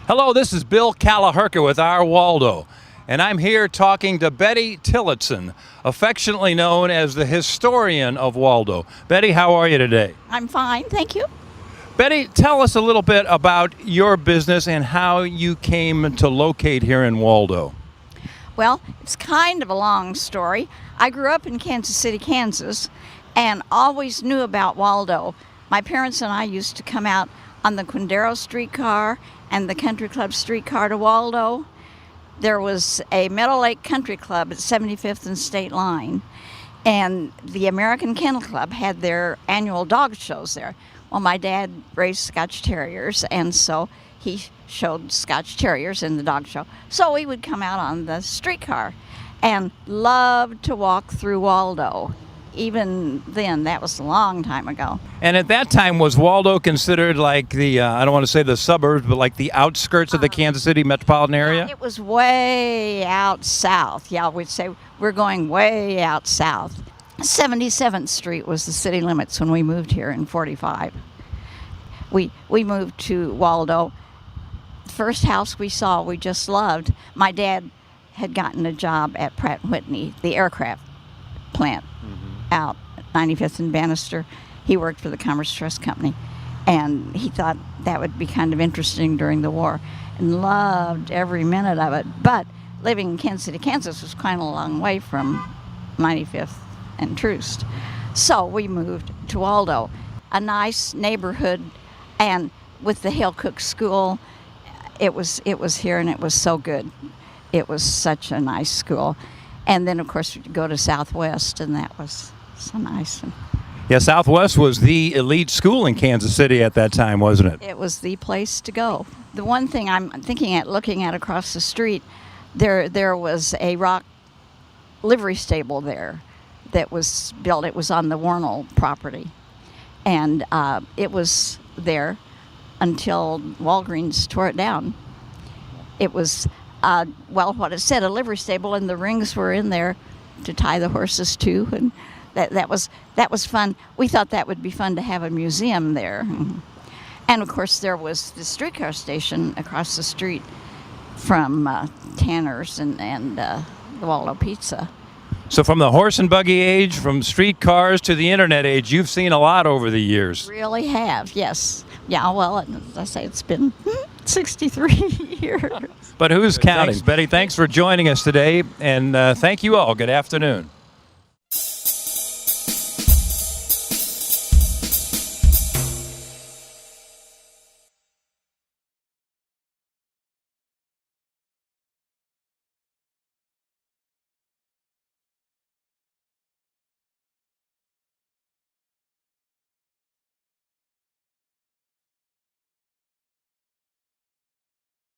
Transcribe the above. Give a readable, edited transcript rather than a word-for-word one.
Hello, this is Bill Callaherka with our Waldo, and I'm here talking to Betty Tillotson, affectionately known as the historian of Waldo. Betty, how are you today? I'm fine, thank you. Betty, tell us a little bit about your business and how you came to locate here in Waldo. Well, it's kind of a long story. I grew up in Kansas City, Kansas, and always knew about Waldo. My parents and I used to come out on the Quindaro streetcar and the Country Club streetcar to Waldo. There was a Meadow Lake Country Club at 75th and State Line, and the American Kennel Club had their annual dog shows there. Well, my dad raised Scotch Terriers, and so he showed Scotch Terriers in the dog show. So we would come out on the streetcar and loved to walk through Waldo. Even then, that was a long time ago. And at that time, was Waldo considered like the, I don't want to say the suburbs, but like the outskirts of the Kansas City metropolitan area? It was way out south. Yeah, we'd say we're going way out south. 77th Street was the city limits when we moved here in 45. We moved to Waldo. The first house we saw, we just loved. My dad had gotten a job at Pratt & Whitney, the aircraft plant. Out at 95th and Bannister. He worked for the Commerce Trust Company, and he thought that would be kind of interesting during the war and loved every minute of it. But living in Kansas City, Kansas was quite a long way from 95th and Troost. So we moved to Waldo, a nice neighborhood, and with the Hale Cook School, it was here, and it was so good. It was such a nice school. And then, of course, we'd go to Southwest, and that was so nice. Yeah, Southwest was the elite school in Kansas City at that time, wasn't it? It was the place to go. The one thing I'm looking at across the street, there was a rock livery stable there that was built. It was on the Warnell property. And it was there until Walgreens tore it down. It was... what it said, a livery stable, and the rings were in there to tie the horses to, and that was fun. We thought that would be fun to have a museum there. And of course there was the streetcar station across the street from Tanner's and the Waldo Pizza. So from the horse and buggy age, from streetcars to the internet age, you've seen a lot over the years. Really have, yes. Yeah, well, as I say, it's been 63 years. But who's counting? Betty, thanks for joining us today, and thank you all. Good afternoon.